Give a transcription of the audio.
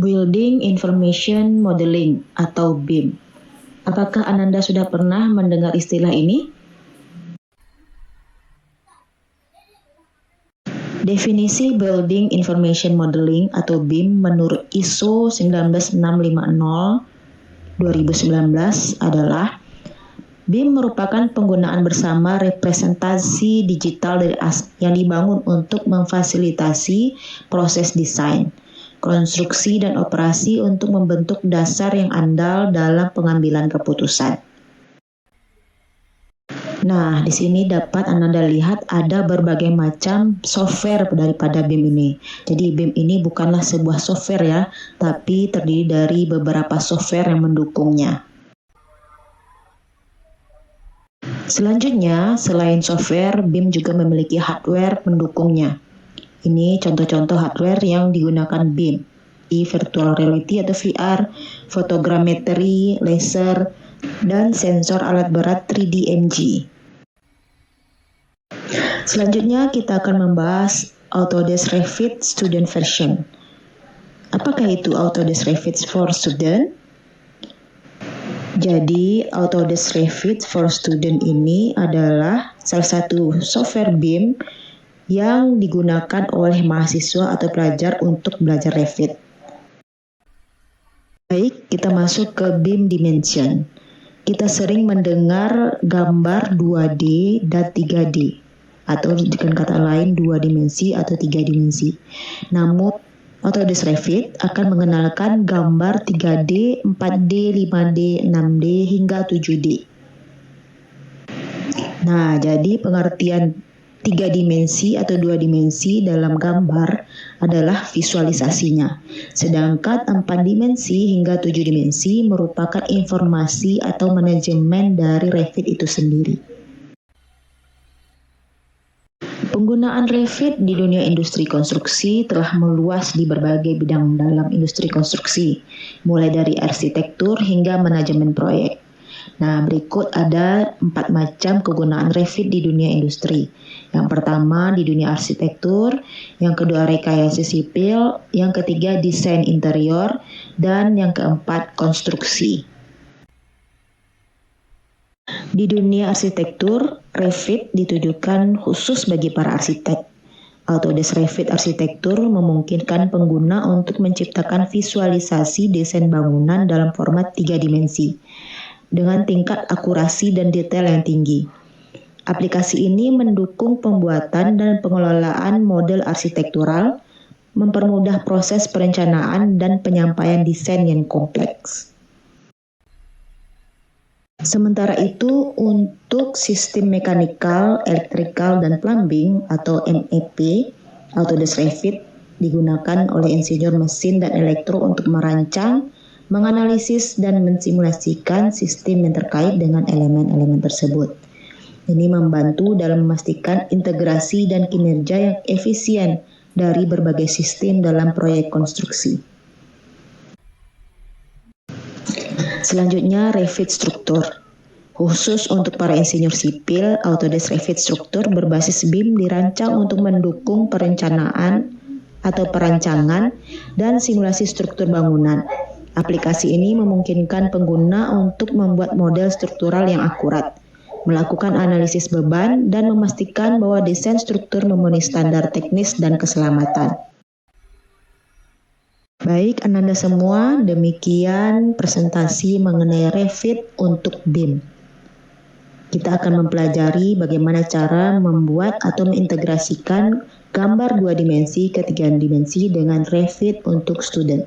Building Information Modeling atau BIM. Apakah Ananda sudah pernah mendengar istilah ini? Definisi Building Information Modeling atau BIM menurut ISO 19650/2019 adalah BIM merupakan penggunaan bersama representasi digital yang dibangun untuk memfasilitasi proses desain, konstruksi, dan operasi untuk membentuk dasar yang andal dalam pengambilan keputusan. Nah, di sini dapat Anda lihat ada berbagai macam software daripada BIM ini. Jadi BIM ini bukanlah sebuah software ya, tapi terdiri dari beberapa software yang mendukungnya. Selanjutnya, selain software, BIM juga memiliki hardware pendukungnya. Ini contoh-contoh hardware yang digunakan BIM, virtual reality atau VR, photogrammetry, laser, dan sensor alat berat 3D Selanjutnya kita akan membahas Autodesk Revit Student Version. Apakah itu Autodesk Revit for Student? Jadi, Autodesk Revit for Student ini adalah salah satu software BIM yang digunakan oleh mahasiswa atau pelajar untuk belajar Revit. Baik, kita masuk ke BIM Dimension. Kita sering mendengar gambar 2D dan 3D, atau dengan kata lain 2 dimensi atau 3 dimensi. Namun, Autodesk Revit akan mengenalkan gambar 3D, 4D, 5D, 6D, hingga 7D. Nah, jadi pengertian 3 dimensi atau 2 dimensi dalam gambar adalah visualisasinya. Sedangkan 4 dimensi hingga 7 dimensi merupakan informasi atau manajemen dari Revit itu sendiri. Penggunaan Revit di dunia industri konstruksi telah meluas di berbagai bidang dalam industri konstruksi, mulai dari arsitektur hingga manajemen proyek. Nah, berikut ada 4 macam kegunaan Revit di dunia industri. Yang pertama di dunia arsitektur, yang kedua rekayasa sipil, yang ketiga desain interior, dan yang keempat konstruksi. Di dunia arsitektur, Revit ditujukan khusus bagi para arsitek. Autodesk Revit Arsitektur memungkinkan pengguna untuk menciptakan visualisasi desain bangunan dalam format 3 dimensi dengan tingkat akurasi dan detail yang tinggi. Aplikasi ini mendukung pembuatan dan pengelolaan model arsitektural, mempermudah proses perencanaan dan penyampaian desain yang kompleks. Sementara itu, untuk sistem mekanikal, elektrikal, dan plumbing atau MEP, Autodesk Revit digunakan oleh insinyur mesin dan elektro untuk merancang, menganalisis, dan mensimulasikan sistem yang terkait dengan elemen-elemen tersebut. Ini membantu dalam memastikan integrasi dan kinerja yang efisien dari berbagai sistem dalam proyek konstruksi. Selanjutnya, Revit Struktur. Khusus untuk para insinyur sipil, Autodesk Revit Struktur berbasis BIM dirancang untuk mendukung perencanaan atau perancangan dan simulasi struktur bangunan. Aplikasi ini memungkinkan pengguna untuk membuat model struktural yang akurat, melakukan analisis beban, dan memastikan bahwa desain struktur memenuhi standar teknis dan keselamatan. Baik, Ananda semua, demikian presentasi mengenai Revit untuk BIM. Kita akan mempelajari bagaimana cara membuat atau mengintegrasikan gambar 2 dimensi ke 3 dimensi dengan Revit untuk student.